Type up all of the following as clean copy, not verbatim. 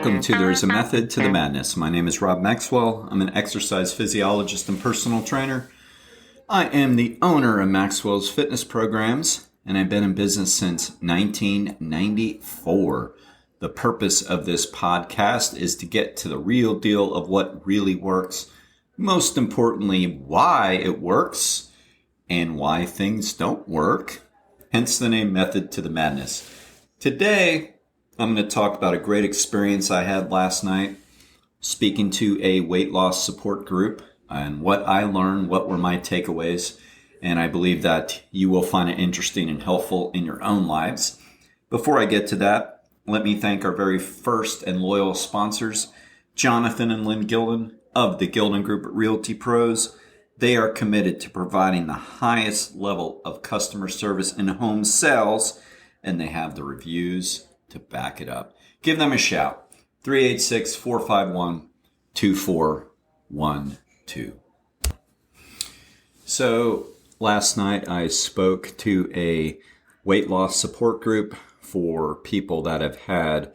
Welcome to There's a Method to the Madness. My name is Rob Maxwell. I'm an exercise physiologist and personal trainer. I am the owner of Maxwell's Fitness Programs, and I've been in business since 1994. The purpose of this podcast is to get to the real deal of what really works, most importantly, why it works, and why things don't work, hence the name Method to the Madness. Today, I'm going to talk about a great experience I had last night speaking to a weight loss support group and what I learned, what were my takeaways, and I believe that you will find it interesting and helpful in your own lives. Before I get to that, let me thank our very first and loyal sponsors, Jonathan and Lynn Gilden of the Gilden Group at Realty Pros. They are committed to providing the highest level of customer service in home sales, and they have the reviews to back it up. Give them a shout. 386-451-2412. So last night I spoke to a weight loss support group for people that have had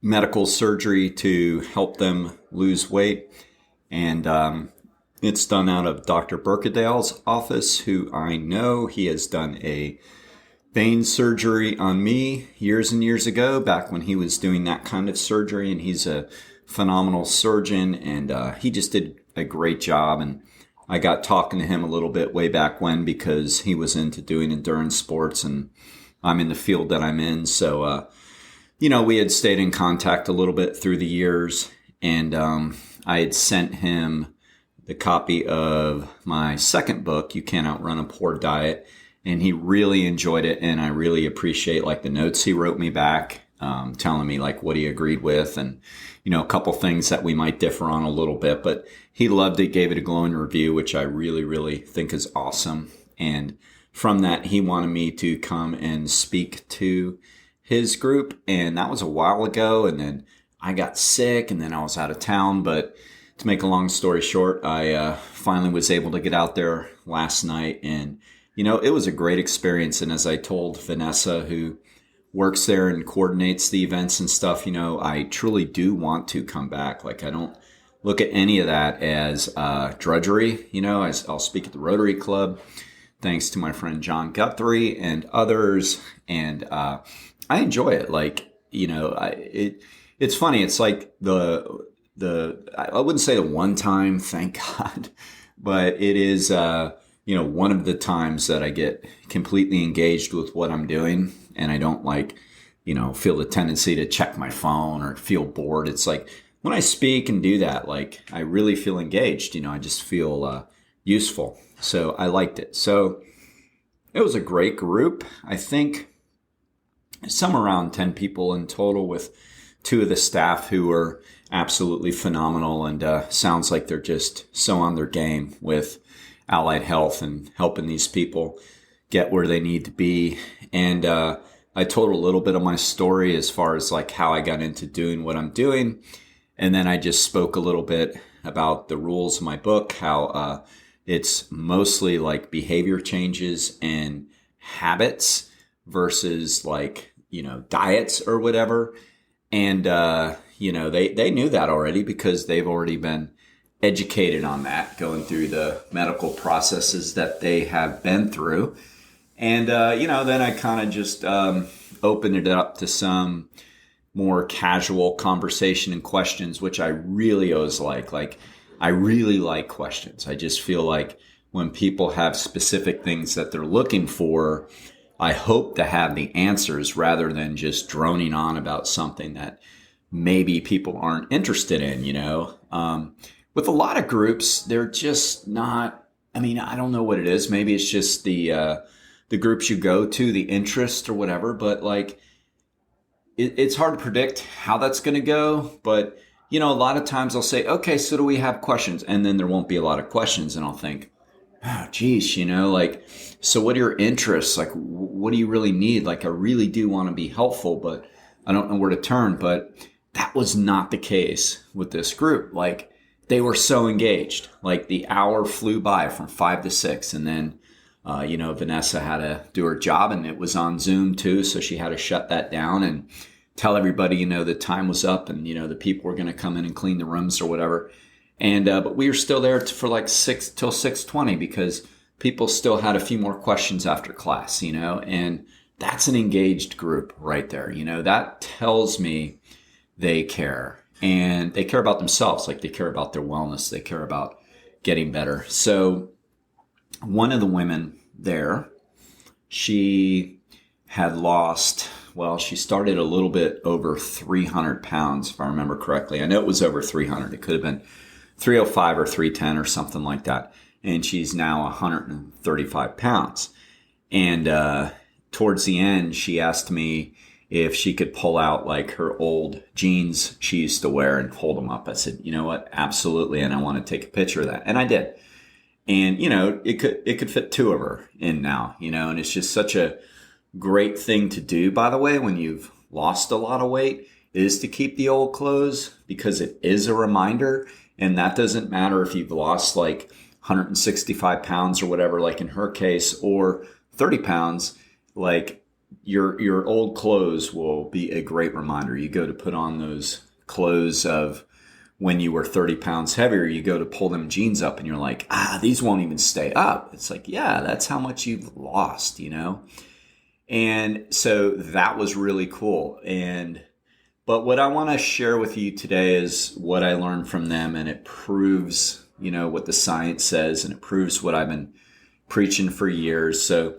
medical surgery to help them lose weight. And it's done out of Dr. Berkedale's office, who I know. He has done a vein surgery on me years and years ago, back when he was doing that kind of surgery, and he's a phenomenal surgeon, and he just did a great job. And I got talking to him a little bit way back when, because he was into doing endurance sports, and I'm in the field that I'm in. So, we had stayed in contact a little bit through the years, and I had sent him the copy of my second book, You Can't Outrun a Poor Diet. And he really enjoyed it, and I really appreciate the notes he wrote me back, telling me what he agreed with, and a couple things that we might differ on a little bit. But he loved it, gave it a glowing review, which I really, really think is awesome. And from that, he wanted me to come and speak to his group, and that was a while ago. And then I got sick, and then I was out of town. But to make a long story short, I finally was able to get out there last night, and it was a great experience. And as I told Vanessa, who works there and coordinates the events and stuff, I truly do want to come back. I don't look at any of that as drudgery. I'll speak at the Rotary Club, thanks to my friend John Guthrie and others. And I enjoy it. It's funny. It's like I wouldn't say the one time, thank God, but it is, one of the times that I get completely engaged with what I'm doing, and I don't feel the tendency to check my phone or feel bored. It's when I speak and do that, I really feel engaged. I just feel useful. So I liked it. So it was a great group. I think some around 10 people in total, with two of the staff who are absolutely phenomenal, and sounds like they're just so on their game with allied health and helping these people get where they need to be. And I told a little bit of my story as far as how I got into doing what I'm doing. And then I just spoke a little bit about the rules of my book, how it's mostly behavior changes and habits versus diets or whatever. And, they knew that already, because they've already been educated on that, going through the medical processes that they have been through. And, then I kind of just opened it up to some more casual conversation and questions, which I really always like. I really like questions. I just feel when people have specific things that they're looking for, I hope to have the answers rather than just droning on about something that maybe people aren't interested in, With a lot of groups, they're just not, I don't know what it is. Maybe it's just the groups you go to, the interest or whatever, but it's hard to predict how that's going to go. But, a lot of times I'll say, okay, so do we have questions? And then there won't be a lot of questions. And I'll think, oh, geez, so what are your interests? What do you really need? I really do want to be helpful, but I don't know where to turn. But that was not the case with this group. They were so engaged. The hour flew by from 5 to 6. And then, Vanessa had to do her job, and it was on Zoom too. So she had to shut that down. And tell everybody, the time was up and, the people were going to come in and clean the rooms or whatever. And, but we were still there for like 6 till 6:20 because people still had a few more questions after class, and that's an engaged group right there. That tells me they care, and they care about themselves. Like, they care about their wellness. They care about getting better. So one of the women there, she had lost, she started a little bit over 300 pounds, if I remember correctly. I know it was over 300. It could have been 305 or 310 or something like that. And she's now 135 pounds. And towards the end, she asked me if she could pull out like her old jeans she used to wear and hold them up. I said, you know what? Absolutely. And I want to take a picture of that. And I did. And, it could fit 2 of her in now, and it's just such a great thing to do, by the way, when you've lost a lot of weight, is to keep the old clothes, because it is a reminder. And that doesn't matter if you've lost like 165 pounds or whatever, like in her case, or 30 pounds, like your old clothes will be a great reminder. You go to put on those clothes of when you were 30 pounds heavier, you go to pull them jeans up and you're like, these won't even stay up. It's like, yeah, that's how much you've lost, And so that was really cool. But what I want to share with you today is what I learned from them, and it proves, what the science says, and it proves what I've been preaching for years. So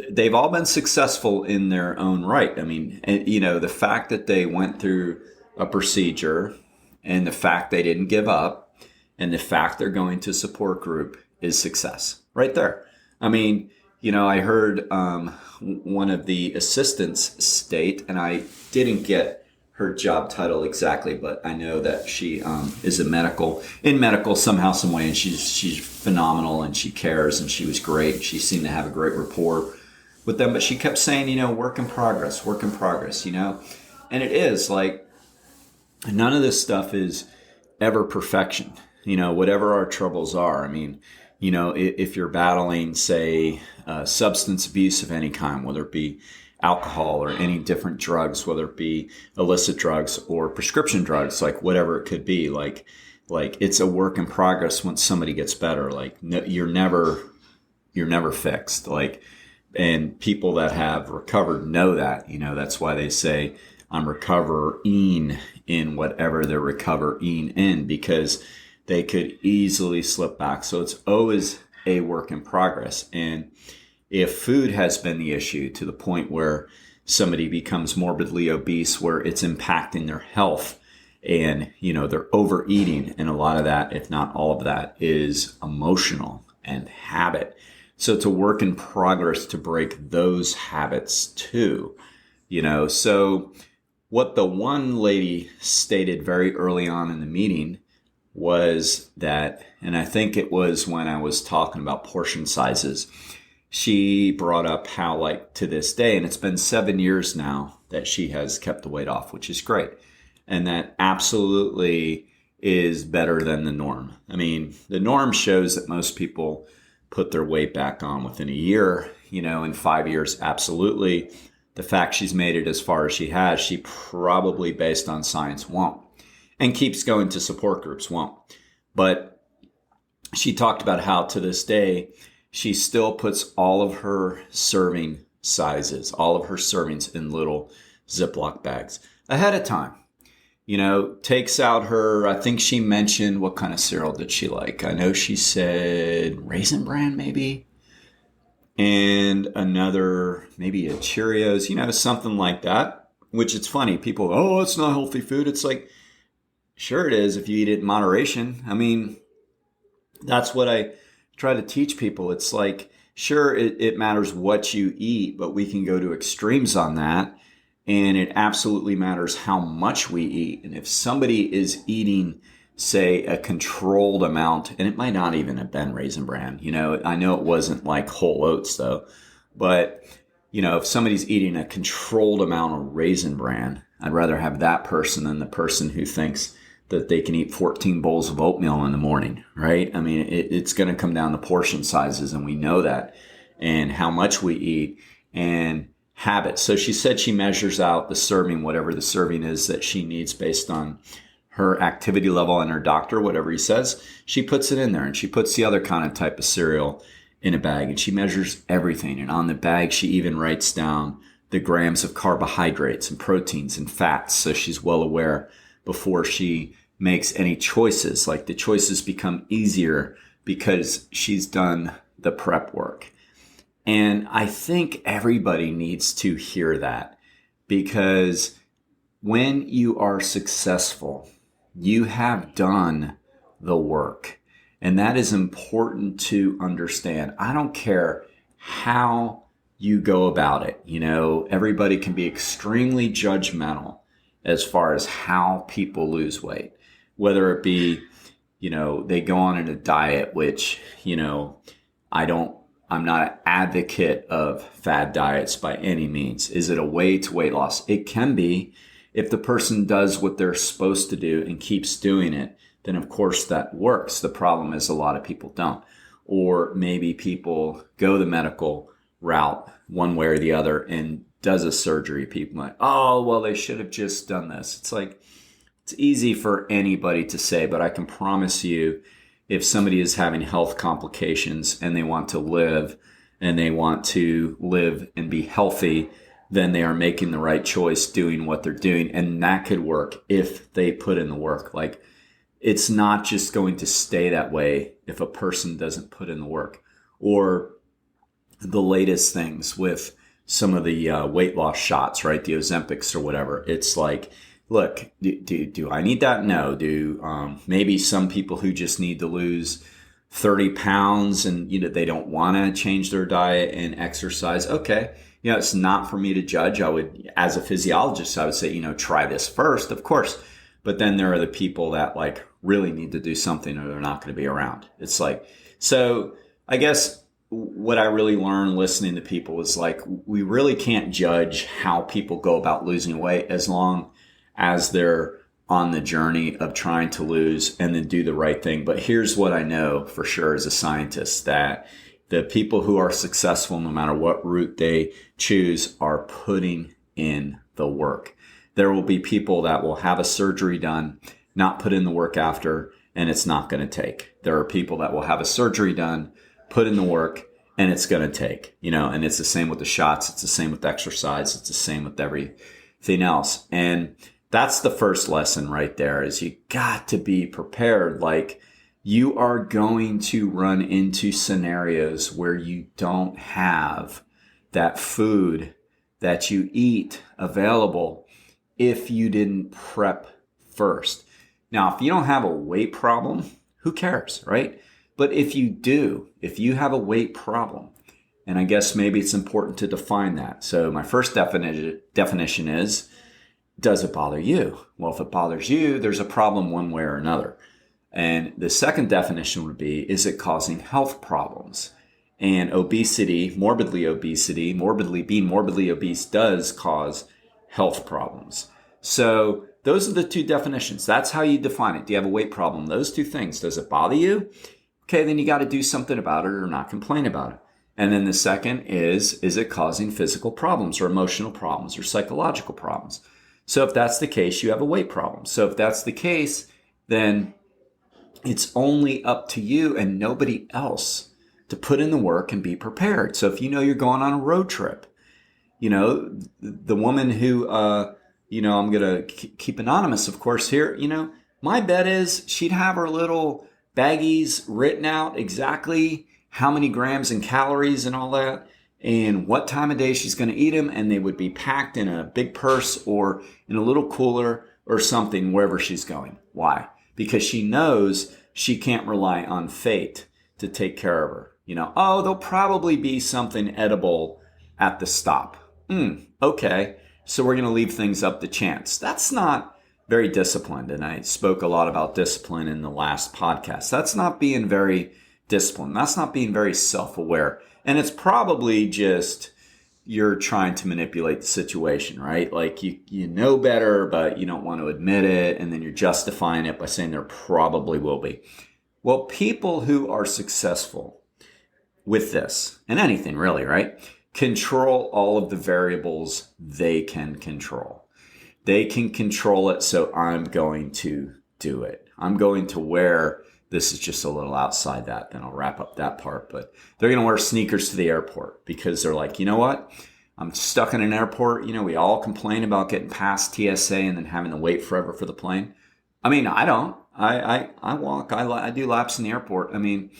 they've all been successful in their own right. I mean, the fact that they went through a procedure, and the fact they didn't give up, and the fact they're going to support group is success right there. I mean, I heard one of the assistants state, and I didn't get her job title exactly, but I know that she is in medical somehow, some way, and she's phenomenal, and she cares, and she was great. She seemed to have a great rapport with them, but she kept saying, work in progress, and it is like, none of this stuff is ever perfection, whatever our troubles are. I mean, if you're battling, say, substance abuse of any kind, whether it be alcohol or any different drugs, whether it be illicit drugs or prescription drugs, like whatever it could be, like it's a work in progress. Once somebody gets better, like you're never fixed. Like, and people that have recovered know that, that's why they say, I'm recovering in whatever they're recovering in, because they could easily slip back. So it's always a work in progress. And if food has been the issue to the point where somebody becomes morbidly obese, where it's impacting their health, and, they're overeating, and a lot of that, if not all of that, is emotional and habit. So it's a work in progress to break those habits too, so what the one lady stated very early on in the meeting was that, and I think it was when I was talking about portion sizes, she brought up how, like, to this day, and it's been 7 years now that she has kept the weight off, which is great. And that absolutely is better than the norm. I mean, the norm shows that most people put their weight back on within a year, in 5 years, absolutely. The fact she's made it as far as she has, she probably, based on science, won't. And keeps going to support groups, won't. But she talked about how to this day, she still puts all of her serving sizes, all of her servings in little Ziploc bags ahead of time. Takes out her, I think she mentioned, what kind of cereal did she like? I know she said Raisin Bran, maybe. And another, maybe a Cheerios, something like that, which it's funny. People, it's not healthy food. It's like, sure it is if you eat it in moderation. I mean, that's what I try to teach people. It's like, sure, it matters what you eat, but we can go to extremes on that. And it absolutely matters how much we eat. And if somebody is eating, say, a controlled amount, and it might not even have been Raisin Bran. I know it wasn't like whole oats though, but if somebody's eating a controlled amount of Raisin Bran, I'd rather have that person than the person who thinks that they can eat 14 bowls of oatmeal in the morning, right? I mean, it's going to come down to portion sizes, and we know that, and how much we eat, and habits. So she said she measures out the serving, whatever the serving is that she needs based on her activity level and her doctor, whatever he says. She puts it in there, and she puts the other kind of type of cereal in a bag, and she measures everything. And on the bag, she even writes down the grams of carbohydrates and proteins and fats. So she's well aware before she makes any choices. Like, the choices become easier because she's done the prep work. And I think everybody needs to hear that, because when you are successful, you have done the work. And that is important to understand. I don't care how you go about it. You know, everybody can be extremely judgmental as far as how people lose weight, whether it be, you know, they go on in a diet, which, you know, I'm not an advocate of fad diets by any means. Is it a way to weight loss? It can be. If the person does what they're supposed to do and keeps doing it, then of course that works. The problem is a lot of people don't. Or maybe people go the medical route one way or the other and does a surgery. People are like, oh, well, they should have just done this. It's like, it's easy for anybody to say, but I can promise you, if somebody is having health complications and they want to live and be healthy, then they are making the right choice doing what they're doing. And that could work if they put in the work. Like, it's not just going to stay that way if a person doesn't put in the work. Or the latest things with some of the weight loss shots, right? The Ozempics or whatever. It's like, look, do I need that? No. Maybe some people who just need to lose 30 pounds and, you know, they don't want to change their diet and exercise. Okay. You know, it's not for me to judge. I would, as a physiologist, I would say, you know, try this first, of course. But then there are the people that like really need to do something or they're not going to be around. It's like, so I guess what I really learned listening to people is like, we really can't judge how people go about losing weight as long as they're on the journey of trying to lose and then do the right thing. But here's what I know for sure as a scientist, that the people who are successful, no matter what route they choose, are putting in the work. There will be people that will have a surgery done, not put in the work after, and it's not going to take. There are people that will have a surgery done, put in the work, and it's going to take, you know, and it's the same with the shots. It's the same with exercise. It's the same with everything else. And that's the first lesson right there, is you got to be prepared. Like, you are going to run into scenarios where you don't have that food that you eat available if you didn't prep first. Now, if you don't have a weight problem, who cares, right? But if you do, if you have a weight problem, and I guess maybe it's important to define that. So my first definition is, does it bother you? Well, if it bothers you, there's a problem one way or another. And the second definition would be, is it causing health problems? And being morbidly obese does cause health problems. So those are the two definitions. That's how you define it. Do you have a weight problem? Those two things. Does it bother you? Okay, then you got to do something about it or not complain about it. And then the second is it causing physical problems or emotional problems or psychological problems? So if that's the case, you have a weight problem. So if that's the case, then it's only up to you and nobody else to put in the work and be prepared. So if you know you're going on a road trip, you know, the woman who, you know, I'm going to keep anonymous, of course, here, you know, my bet is she'd have her little baggies written out exactly how many grams and calories and all that, and what time of day she's going to eat them, and they would be packed in a big purse or in a little cooler or something wherever she's going. Why? Because she knows she can't rely on fate to take care of her. You know, oh, there'll probably be something edible at the stop. Okay, so we're going to leave things up to chance. That's not very disciplined, and I spoke a lot about discipline in the last podcast. That's not being very disciplined. That's not being very self-aware. And it's probably just you're trying to manipulate the situation, right? Like you know better, but you don't want to admit it, and then you're justifying it by saying there probably will be. Well, people who are successful with this, and anything really, right? control all of the variables they can control. They can control it, so I'm going to do it. I'm going to wear, this is just a little outside that, then I'll wrap up that part, but they're going to wear sneakers to the airport because they're like, you know what? I'm stuck in an airport. We all complain about getting past TSA and then having to wait forever for the plane. I mean, I don't. I walk. I do laps in the airport. I mean,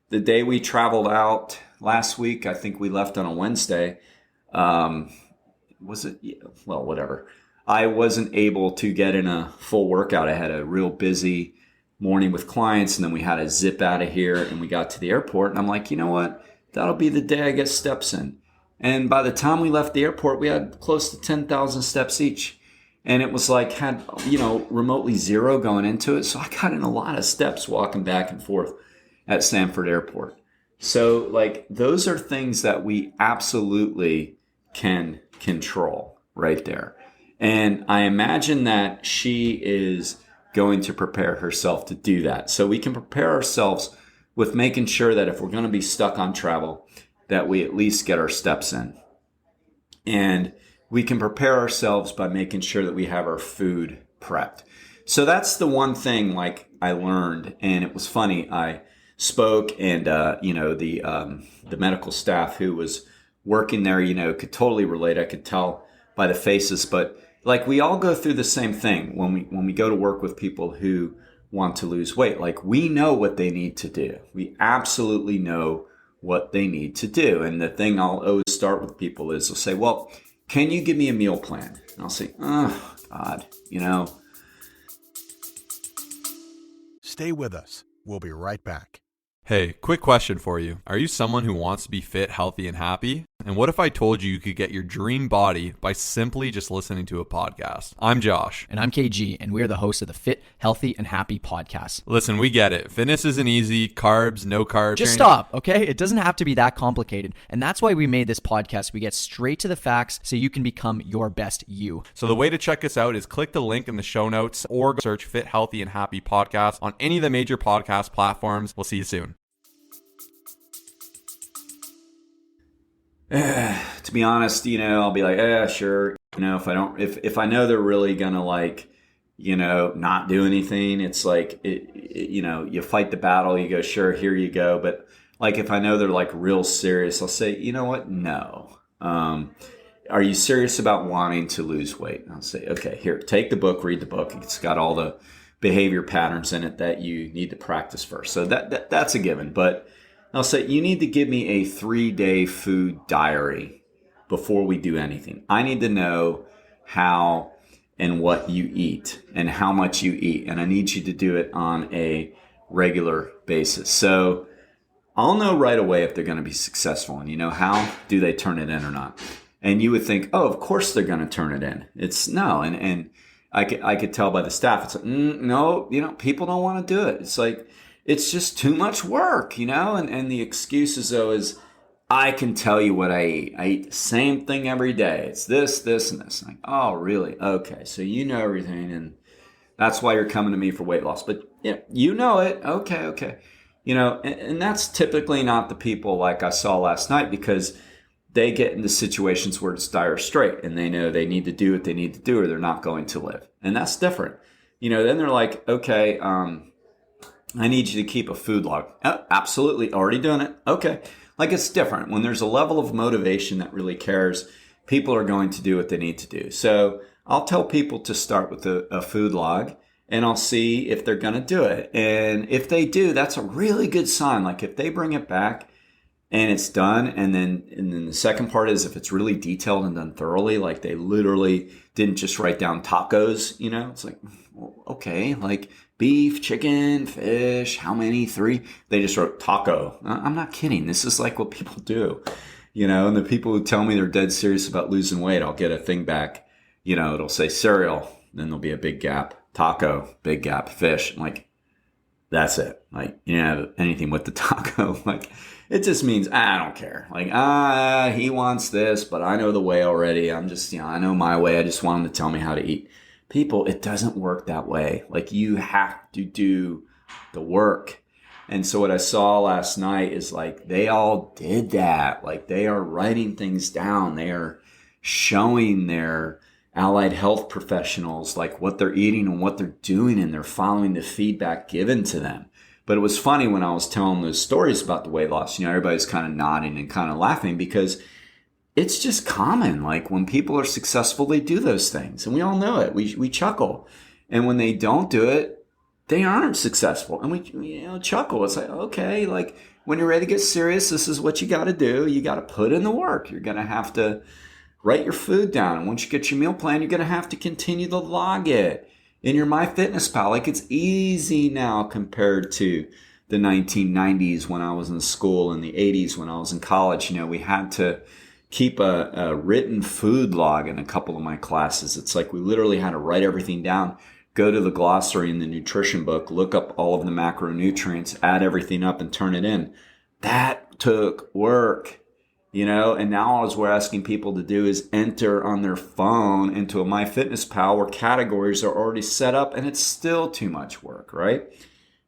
the day we traveled out last week, I think we left on a Wednesday. Was it? Well, whatever. I wasn't able to get in a full workout. I had a real busy morning with clients, and then we had to zip out of here, and we got to the airport, and I'm like, you know what? That'll be the day I get steps in. And by the time we left the airport, we had close to 10,000 steps each. And it was like, had, remotely zero going into it. So I got in a lot of steps walking back and forth at Sanford Airport. So like, those are things that we absolutely can control right there. And I imagine that she is going to prepare herself to do that. So we can prepare ourselves with making sure that if we're going to be stuck on travel, that we at least get our steps in. And we can prepare ourselves by making sure that we have our food prepped. So that's the one thing like I learned, and it was funny. I spoke, and the medical staff who was working there, could totally relate. I could tell by the faces, but like we all go through the same thing when we go to work with people who want to lose weight. Like we know what they need to do. We absolutely know what they need to do. And the thing I'll always start with people is they'll say, well, can you give me a meal plan? And I'll say, oh, God, Stay with us. We'll be right back. Hey, quick question for you. Are you someone who wants to be fit, healthy, and happy? And what if I told you you could get your dream body by simply just listening to a podcast? I'm Josh. And I'm KG, and we're the hosts of the Fit, Healthy, and Happy podcast. Listen, we get it. Fitness isn't easy. Carbs, no carbs. Just stop, okay? It doesn't have to be that complicated. And that's why we made this podcast. We get straight to the facts so you can become your best you. So the way to check us out is click the link in the show notes or search Fit, Healthy, and Happy podcast on any of the major podcast platforms. We'll see you soon. To be honest, I'll be like, sure. If I know they're really gonna like, not do anything, it's like, you fight the battle, you go, sure, here you go. But like, if I know they're like real serious, I'll say, you know what? No. Are you serious about wanting to lose weight? And I'll say, okay, here, take the book, read the book. It's got all the behavior patterns in it that you need to practice first. So that's a given. But I'll say, you need to give me a 3-day food diary before we do anything. I need to know how and what you eat and how much you eat. And I need you to do it on a regular basis. So I'll know right away if they're going to be successful. And how do they turn it in or not? And you would think, oh, of course they're going to turn it in. It's no. And I could tell by the staff, it's like, no, people don't want to do it. It's like, it's just too much work, and the excuses though is, I can tell you what I eat. I eat the same thing every day. It's this, this, and this. Like, oh, really? Okay. So you know everything, and that's why you're coming to me for weight loss. But yeah, you know it. Okay. And that's typically not the people like I saw last night, because they get into situations where it's dire straight and they know they need to do what they need to do or they're not going to live. And that's different. Then they're like, okay, I need you to keep a food log. Oh, absolutely. Already doing it. Okay. Like, it's different. When there's a level of motivation that really cares, people are going to do what they need to do. So I'll tell people to start with a food log, and I'll see if they're going to do it. And if they do, that's a really good sign. Like, if they bring it back and it's done, and then the second part is if it's really detailed and done thoroughly, like they literally didn't just write down tacos, it's like, well, okay, like beef, chicken, fish, how many? 3? They just wrote taco. I'm not kidding. This is like what people do, and the people who tell me they're dead serious about losing weight, I'll get a thing back, it'll say cereal, then there'll be a big gap, taco, big gap, fish. I'm like, that's it. Like, anything with the taco, like, it just means, I don't care. Like, he wants this, but I know the way already. I'm just, I know my way. I just want him to tell me how to eat. People, it doesn't work that way. Like, you have to do the work. And so what I saw last night is like they all did that. Like they are writing things down. They are showing their allied health professionals like what they're eating and what they're doing, and they're following the feedback given to them. But it was funny when I was telling those stories about the weight loss, everybody's kind of nodding and kind of laughing because it's just common. Like when people are successful, they do those things, and we all know it. We chuckle. And when they don't do it, they aren't successful. And we chuckle. It's like, okay, like when you're ready to get serious, this is what you got to do. You got to put in the work. You're going to have to write your food down. And once you get your meal plan, you're going to have to continue to log it in your MyFitnessPal. Like it's easy now compared to the 1990s when I was in school, and the 80s when I was in college. We had to keep a written food log in a couple of my classes. It's like we literally had to write everything down, go to the glossary in the nutrition book, look up all of the macronutrients, add everything up, and turn it in. That took work. And now all we're asking people to do is enter on their phone into a MyFitnessPal where categories are already set up, and it's still too much work, right?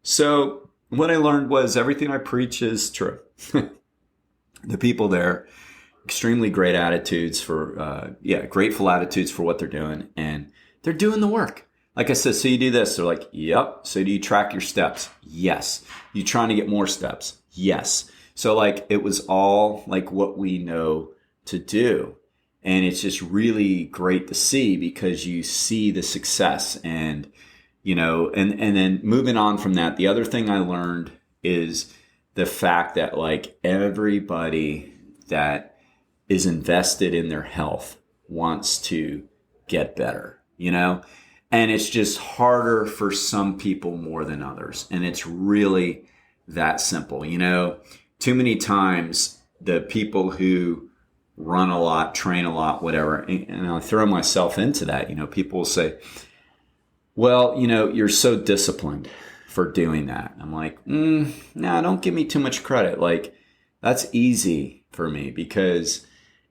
So what I learned was everything I preach is true. The people there, extremely great attitudes grateful attitudes for what they're doing, and they're doing the work. Like I said, so you do this. They're like, yep. So do you track your steps? Yes. You trying to get more steps? Yes. So like it was all like what we know to do. And it's just really great to see because you see the success and, and then moving on from that, the other thing I learned is the fact that like everybody that is invested in their health wants to get better, and it's just harder for some people more than others. And it's really that simple. Too many times the people who run a lot, train a lot, whatever, and I throw myself into that. People will say, well, you're so disciplined for doing that. I'm like, no, don't give me too much credit. Like that's easy for me because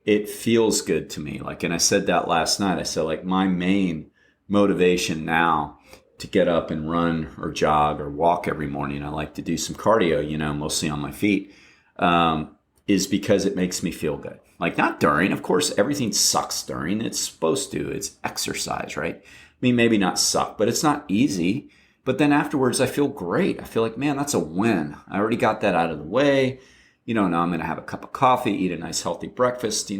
it feels good to me. Like, and I said that last night. I said like my main motivation now to get up and run or jog or walk every morning, I like to do some cardio, mostly on my feet, is because it makes me feel good. Like not during, of course, everything sucks during. It's supposed to. It's exercise, right? I mean, maybe not suck, but it's not easy. But then afterwards, I feel great. I feel like, man, that's a win. I already got that out of the way. Now I'm going to have a cup of coffee, eat a nice healthy breakfast.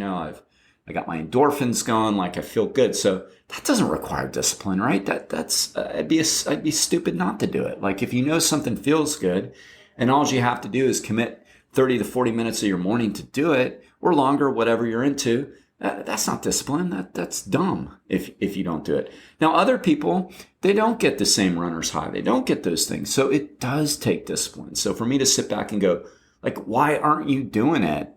I got my endorphins going, like I feel good. So that doesn't require discipline, right? I'd be stupid not to do it. Like if you know something feels good and all you have to do is commit 30 to 40 minutes of your morning to do it or longer, whatever you're into, that's not discipline. That's dumb if you don't do it. Now, other people, they don't get the same runner's high. They don't get those things. So it does take discipline. So for me to sit back and go, like, why aren't you doing it?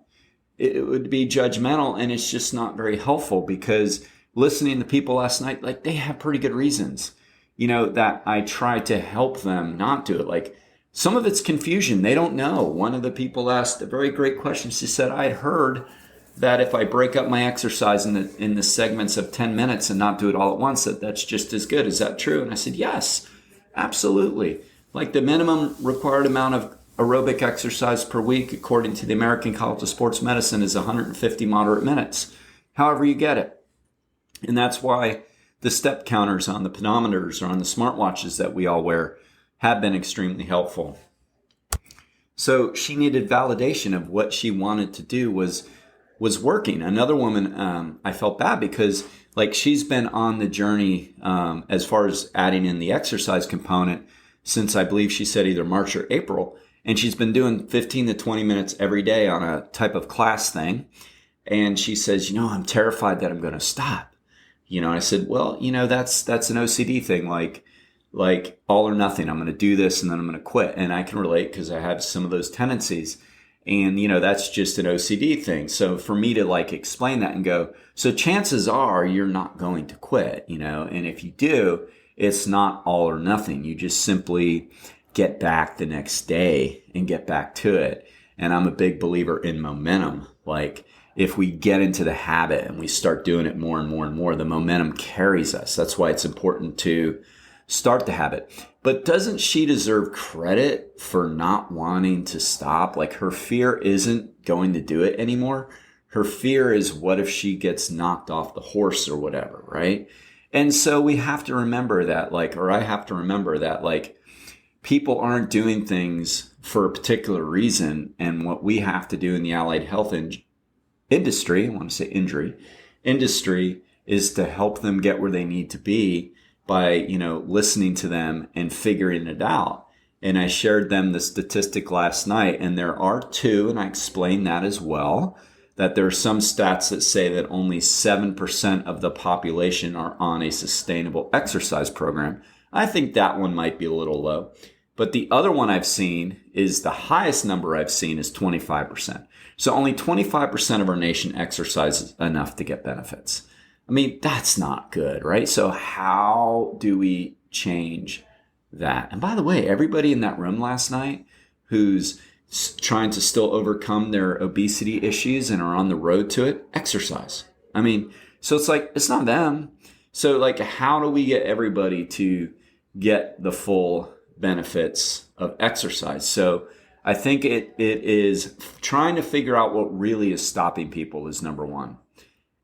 It would be judgmental, and it's just not very helpful because listening to people last night, like they have pretty good reasons, that I try to help them not do it. Like some of it's confusion. They don't know. One of the people asked a very great question. She said, I heard that if I break up my exercise in the segments of 10 minutes and not do it all at once, that's just as good. Is that true? And I said, yes, absolutely. Like the minimum required amount of aerobic exercise per week, according to the American College of Sports Medicine, is 150 moderate minutes. However you get it. And that's why the step counters on the pedometers or on the smartwatches that we all wear have been extremely helpful. So she needed validation of what she wanted to do was working. Another woman, I felt bad because like she's been on the journey as far as adding in the exercise component since I believe she said either March or April. And she's been doing 15 to 20 minutes every day on a type of class thing. And she says, I'm terrified that I'm going to stop. I said, well, that's an OCD thing. Like all or nothing. I'm going to do this and then I'm going to quit. And I can relate because I have some of those tendencies. And, that's just an OCD thing. So for me to like explain that and go, so chances are you're not going to quit, and if you do, it's not all or nothing. You just simply get back the next day and get back to it. And I'm a big believer in momentum. Like if we get into the habit and we start doing it more and more and more, the momentum carries us. That's why it's important to start the habit. But doesn't she deserve credit for not wanting to stop? Like, her fear isn't going to do it anymore. Her fear is, what if she gets knocked off the horse or whatever, right? And so we have to remember that, like, or I have to remember that, like, people aren't doing things for a particular reason. And what we have to do in the allied health industry, I want to say industry, is to help them get where they need to be by, listening to them and figuring it out. And I shared them the statistic last night, and there are two, and I explained that as well, that there are some stats that say that only 7% of the population are on a sustainable exercise program. I think that one might be a little low. But the other one I've seen is, the highest number I've seen is 25%. So only 25% of our nation exercises enough to get benefits. I mean, that's not good, right? So how do we change that? And by the way, everybody in that room last night who's trying to still overcome their obesity issues and are on the road to it, exercise. I mean, so it's like, it's not them. So like, how do we get everybody to get the full benefits of exercise? So I think it is trying to figure out what really is stopping people is number one.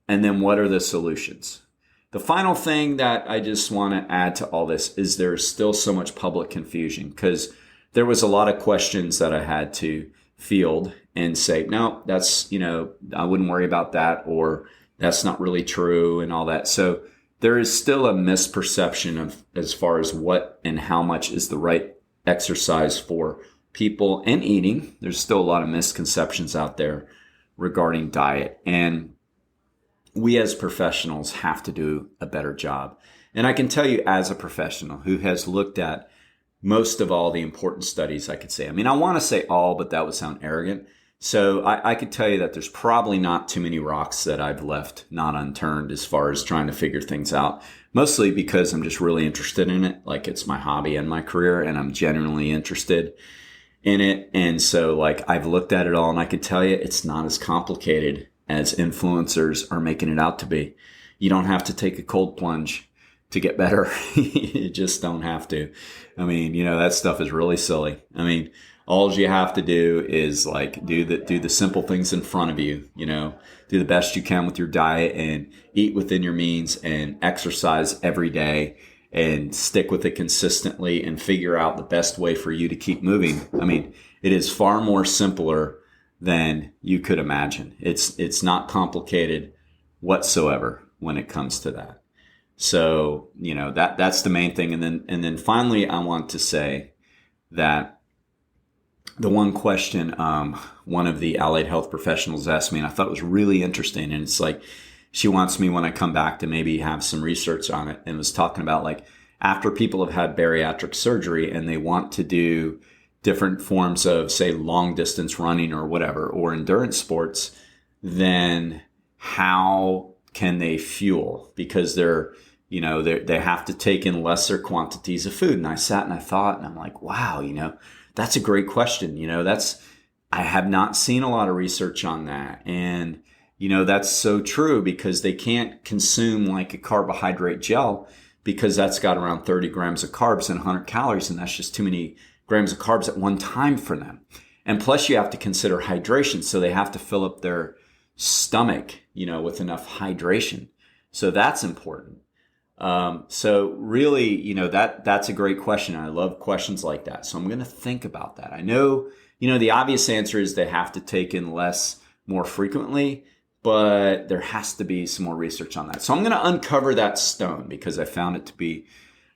And then what are the solutions? The final thing that I just want to add to all this is there's still so much public confusion, because there was a lot of questions that I had to field and say, no, that's, I wouldn't worry about that, or that's not really true and all that. So there is still a misperception of as far as what and how much is the right exercise for people and eating. There's still a lot of misconceptions out there regarding diet. And we as professionals have to do a better job. And I can tell you, as a professional who has looked at most of all the important studies, I could say, I mean, I want to say all, but that would sound arrogant. So I could tell you that there's probably not too many rocks that I've left not unturned as far as trying to figure things out, mostly because I'm just really interested in it. Like, it's my hobby and my career, and I'm genuinely interested in it. And so like, I've looked at it all, and I could tell you it's not as complicated as influencers are making it out to be. You don't have to take a cold plunge to get better. You just don't have to. I mean, that stuff is really silly. I mean, all you have to do is like do the simple things in front of you, do the best you can with your diet and eat within your means and exercise every day and stick with it consistently and figure out the best way for you to keep moving. I mean, it is far more simpler than you could imagine. It's not complicated whatsoever when it comes to that. So, that's the main thing. And then finally, I want to say that the one question one of the allied health professionals asked me, and I thought it was really interesting, and it's like, she wants me when I come back to maybe have some research on it, and was talking about like, after people have had bariatric surgery and they want to do different forms of, say, long distance running or whatever, or endurance sports, then how can they fuel? Because they have to take in lesser quantities of food. And I sat and I thought, and I'm like, wow, that's a great question. I have not seen a lot of research on that. And, that's so true, because they can't consume like a carbohydrate gel, because that's got around 30 grams of carbs and 100 calories. And that's just too many grams of carbs at one time for them. And plus you have to consider hydration. So they have to fill up their stomach, with enough hydration. So that's important. So really, that's a great question. I love questions like that. So I'm going to think about that. I know, the obvious answer is they have to take in less more frequently, but there has to be some more research on that. So I'm going to uncover that stone, because I found it to be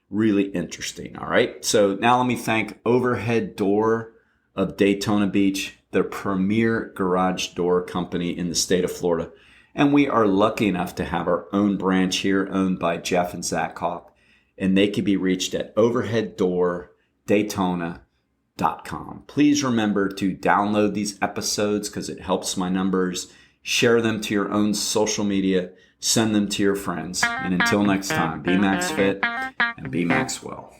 really interesting. All right. So now let me thank Overhead Door of Daytona Beach, the premier garage door company in the state of Florida. And we are lucky enough to have our own branch here, owned by Jeff and Zach Hawk. And they can be reached at overheaddordaytona.com. Please remember to download these episodes, because it helps my numbers. Share them to your own social media. Send them to your friends. And until next time, be Max Fit and be Max Well.